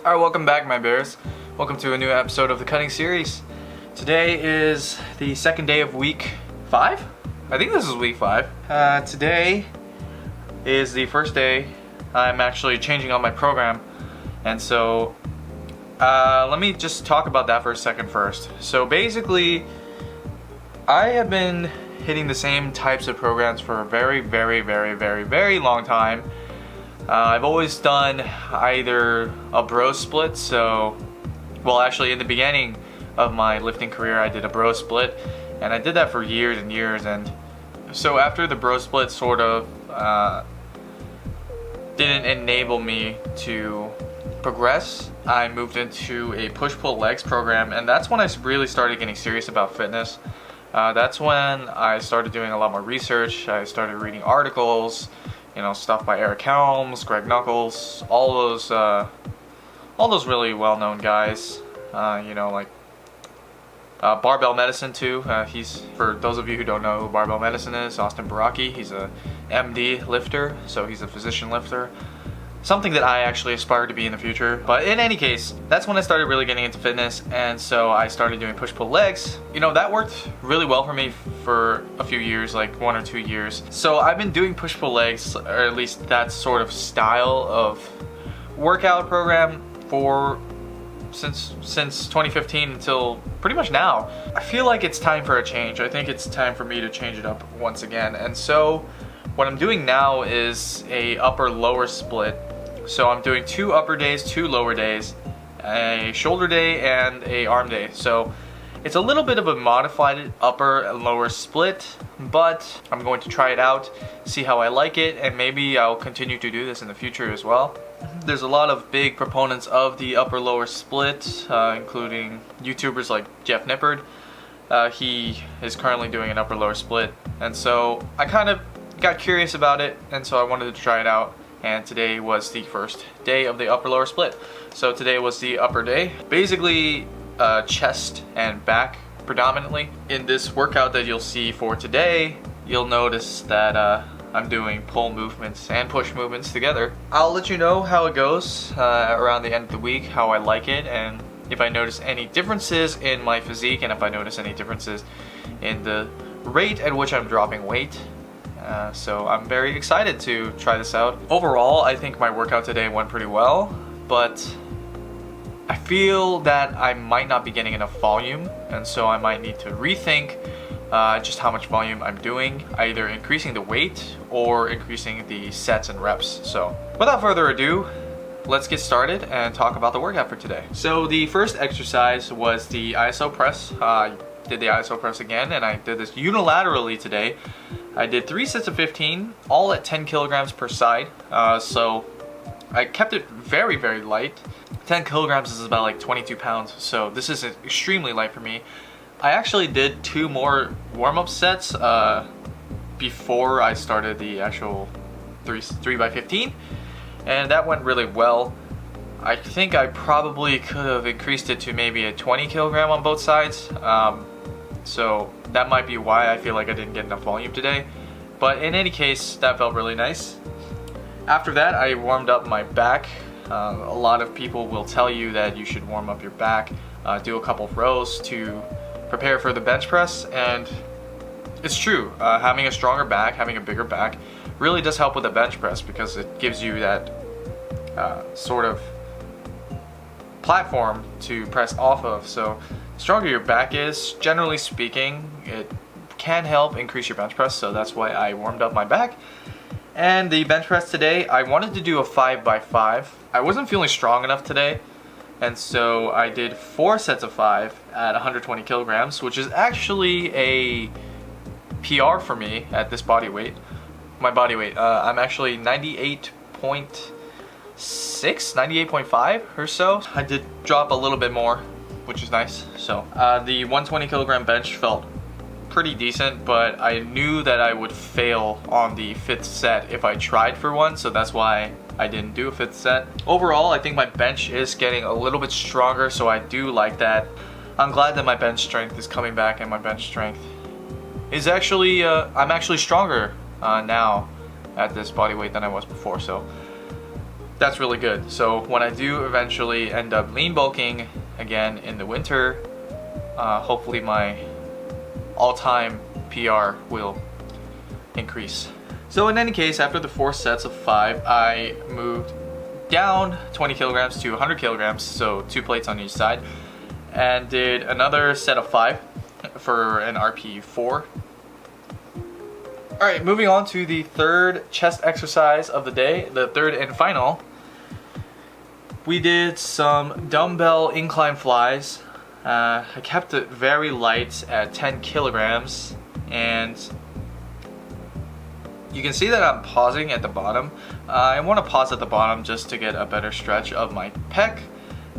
Alright, welcome back, my bears. Welcome to a new episode of the cutting series. Today is the second day of week 5? I think this is week 5. Today is the first day I'm actually changing on my program. And so, let me just talk about that for a second first. So basically, I have been hitting the same types of programs for a very long time. I've always done either a bro split, actually in the beginning of my lifting career I did a bro split, and I did that for years and years, and so after the bro split sort of didn't enable me to progress, I moved into a push-pull legs program, and that's when I really started getting serious about fitness. That's when I started doing a lot more research. I started reading articles, stuff by Eric Helms, Greg Knuckles, all those really well-known guys. Like Barbell Medicine too. He's, for those of you who don't know who Barbell Medicine is, Austin Baraki. He's a MD lifter, so he's a physician lifter. Something that I actually aspire to be in the future. But in any case, that's when I started really getting into fitness, and so I started doing push-pull legs. That worked really well for me for a few years, like 1 or 2 years. So I've been doing push-pull legs, or at least that sort of style of workout program since 2015 until pretty much now. I feel like it's time for a change. I think it's time for me to change it up once again. And so what I'm doing now is a upper-lower split. So I'm doing 2 upper days, 2 lower days, a shoulder day and a arm day. So it's a little bit of a modified upper and lower split, but I'm going to try it out, see how I like it, and maybe I'll continue to do this in the future as well. There's a lot of big proponents of the upper-lower split, including YouTubers like Jeff Nippard. He is currently doing an upper-lower split, and so I kind of got curious about it, and so I wanted to try it out. And today was the first day of the upper-lower split. So today was the upper day. Basically, chest and back predominantly. In this workout that you'll see for today, you'll notice that I'm doing pull movements and push movements together. I'll let you know how it goes around the end of the week, how I like it, and if I notice any differences in my physique, and if I notice any differences in the rate at which I'm dropping weight. So I'm very excited to try this out. Overall, I think my workout today went pretty well, but I feel that I might not be getting enough volume, and so I might need to rethink just how much volume I'm doing, either increasing the weight or increasing the sets and reps. So without further ado, let's get started and talk about the workout for today. So the first exercise was the ISO press. I did the ISO press again, and I did this unilaterally today. I did 3 sets of 15, all at 10 kilograms per side. So I kept it very light. 10 kilograms is about like 22 pounds, so this is extremely light for me. I actually did 2 more warm-up sets before I started the actual 3 by 15, and that went really well. I think I probably could have increased it to maybe a 20 kilogram on both sides. So that might be why I feel like I didn't get enough volume today. But in any case, that felt really nice. After that, I warmed up my back. A lot of people will tell you that you should warm up your back, do a couple of rows to prepare for the bench press, and it's true. Having a stronger back, having a bigger back, really does help with the bench press because it gives you that sort of platform to press off of. So the stronger your back is, generally speaking, it can help increase your bench press, so that's why I warmed up my back. And the bench press today, I wanted to do a 5 by 5. I wasn't feeling strong enough today, and so I did 4 sets of 5 at 120 kilograms, which is actually a PR for me at this body weight. My body weight, I'm actually 98.6, 98.5 or so. I did drop a little bit more, which is nice. So the 120 kilogram bench felt pretty decent, but I knew that I would fail on the 5th set if I tried for one, so that's why I didn't do a 5th set. Overall, I think my bench is getting a little bit stronger, so I do like that. I'm glad that my bench strength is coming back, and my bench strength is actually, I'm actually stronger now at this body weight than I was before, so that's really good. So when I do eventually end up lean bulking again in the winter, hopefully my all-time PR will increase. So in any case, after the 4 sets of 5, I moved down 20 kilograms to 100 kilograms, so 2 plates on each side, and did another set of 5 for an RP 4. Alright, moving on to the third chest exercise of the day, the third and final. We did some dumbbell incline flies. I kept it very light at 10 kilograms, and you can see that I'm pausing at the bottom. I want to pause at the bottom just to get a better stretch of my pec,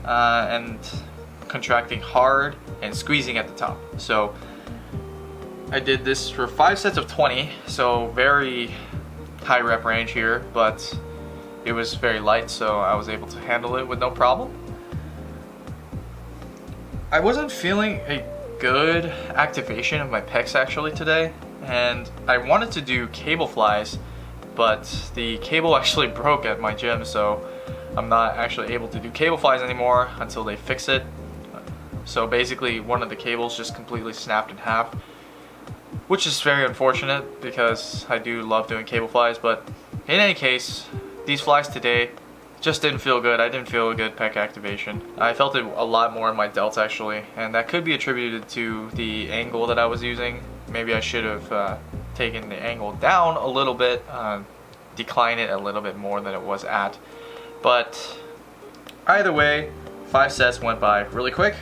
and contracting hard and squeezing at the top. So I did this for 5 sets of 20, so very high rep range here, but it was very light, so I was able to handle it with no problem. I wasn't feeling a good activation of my pecs actually today, and I wanted to do cable flies, but the cable actually broke at my gym, so I'm not actually able to do cable flies anymore until they fix it. So basically one of the cables just completely snapped in half, which is very unfortunate because I do love doing cable flies. But in any case, these flies today just didn't feel good. I didn't feel a good pec activation. I felt it a lot more in my delts actually, and that could be attributed to the angle that I was using. Maybe I should have taken the angle down a little bit, decline it a little bit more than it was at. But either way, 5 sets went by really quick.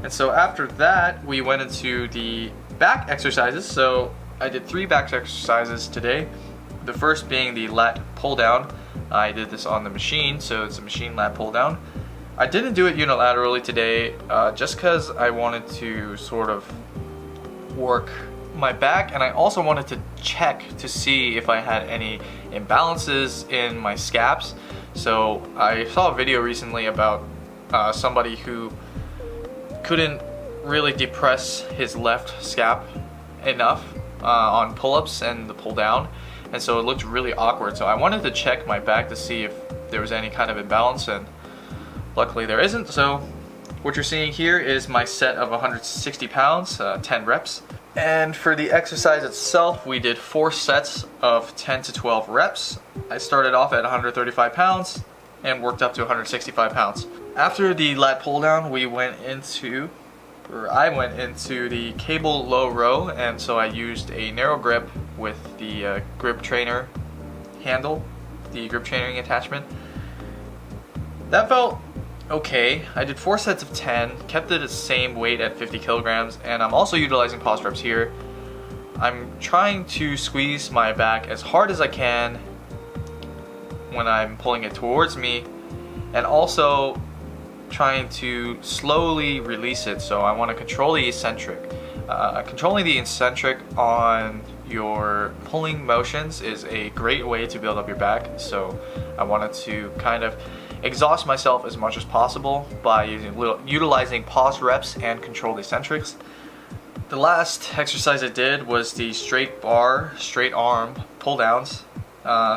And so after that, we went into the back exercises. So I did 3 back exercises today. The first being the lat pulldown. I did this on the machine, so it's a machine lat pulldown. I didn't do it unilaterally today, just because I wanted to sort of work my back, and I also wanted to check to see if I had any imbalances in my scaps. So I saw a video recently about somebody who couldn't really depress his left scap enough on pull-ups and the pull down, and so it looked really awkward. So I wanted to check my back to see if there was any kind of imbalance, and luckily there isn't. So what you're seeing here is my set of 160 pounds, 10 reps. And for the exercise itself, we did 4 sets of 10 to 12 reps. I started off at 135 pounds and worked up to 165 pounds. After the lat pull down, I went into the cable low row, and so I used a narrow grip with the grip trainer handle, the grip training attachment. That felt okay. I did 4 sets of 10, kept it the same weight at 50 kilograms, and I'm also utilizing pause reps here. I'm trying to squeeze my back as hard as I can when I'm pulling it towards me, and also trying to slowly release it. So I want to control the eccentric. Controlling the eccentric on your pulling motions is a great way to build up your back. So I wanted to kind of exhaust myself as much as possible by utilizing pause reps and control the eccentrics. The last exercise I did was the straight bar, straight arm pull downs.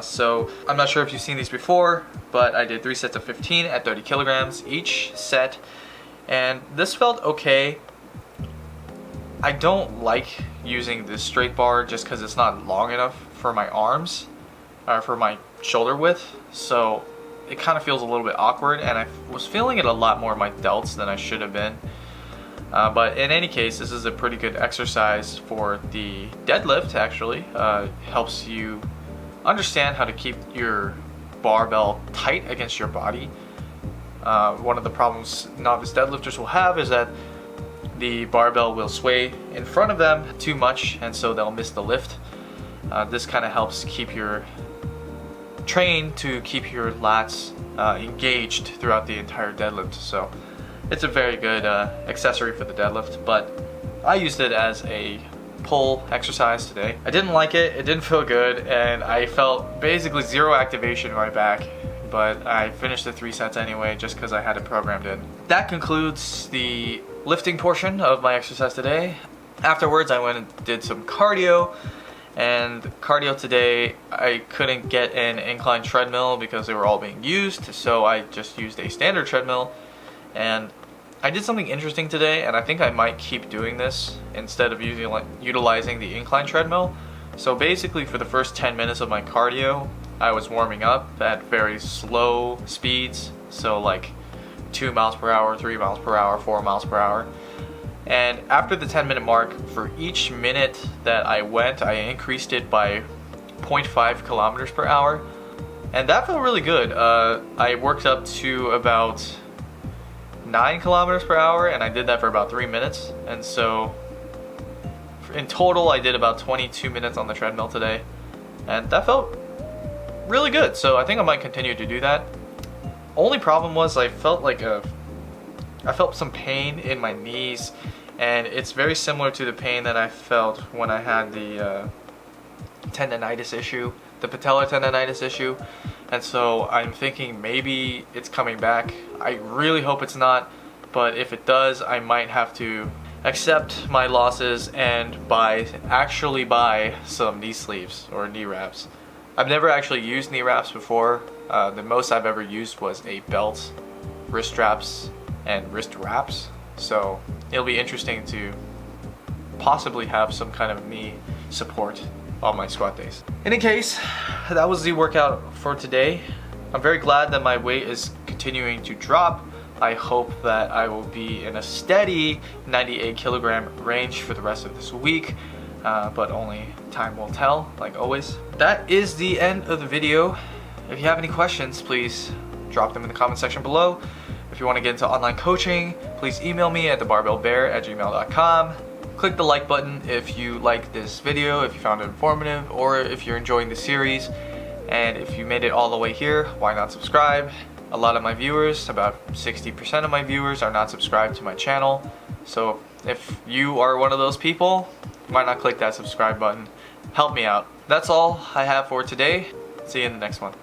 So I'm not sure if you've seen these before, but I did 3 sets of 15 at 30 kilograms each set, and this felt okay. I don't like using this straight bar just because it's not long enough for my arms, or for my shoulder width, so it kind of feels a little bit awkward, and I was feeling it a lot more in my delts than I should have been. But in any case, this is a pretty good exercise for the deadlift actually. Helps you understand how to keep your barbell tight against your body. One of the problems novice deadlifters will have is that the barbell will sway in front of them too much, and so they'll miss the lift. This kind of helps keep your train to keep your lats engaged throughout the entire deadlift. So it's a very good accessory for the deadlift, but I used it as a pull exercise today. I didn't like it, it didn't feel good, and I felt basically zero activation in my back, but I finished the 3 sets anyway just because I had it programmed in. That concludes the lifting portion of my exercise today. Afterwards I went and did some cardio, And cardio today, I couldn't get an incline treadmill because they were all being used, so I just used a standard treadmill. And I did something interesting today, and I think I might keep doing this instead of utilizing the incline treadmill. So basically for the first 10 minutes of my cardio, I was warming up at very slow speeds, so like 2 miles per hour, 3 miles per hour, 4 miles per hour. And after the 10-minute mark, for each minute that I went, I increased it by 0.5 kilometers per hour. And that felt really good. I worked up to about 9 kilometers per hour, and I did that for about 3 minutes. And so in total, I did about 22 minutes on the treadmill today. And that felt really good. So I think I might continue to do that. Only problem was I felt some pain in my knees, and it's very similar to the pain that I felt when I had the tendonitis issue, the patellar tendonitis issue. And so I'm thinking maybe it's coming back. I really hope it's not, but if it does, I might have to accept my losses and actually buy some knee sleeves or knee wraps. I've never actually used knee wraps before. The most I've ever used was a belt, wrist straps, and wrist wraps. So it'll be interesting to possibly have some kind of knee support on my squat days. In any case, that was the workout for today. I'm very glad that my weight is continuing to drop. I hope that I will be in a steady 98 kilogram range for the rest of this week, but only time will tell, like always. That is the end of the video. If you have any questions, please drop them in the comment section below. If you want to get into online coaching, please email me at thebarbellbear@gmail.com. Click the like button if you like this video, if you found it informative, or if you're enjoying the series. And if you made it all the way here, why not subscribe? A lot of my viewers, about 60% of my viewers, are not subscribed to my channel. So if you are one of those people, why not click that subscribe button? Help me out. That's all I have for today. See you in the next one.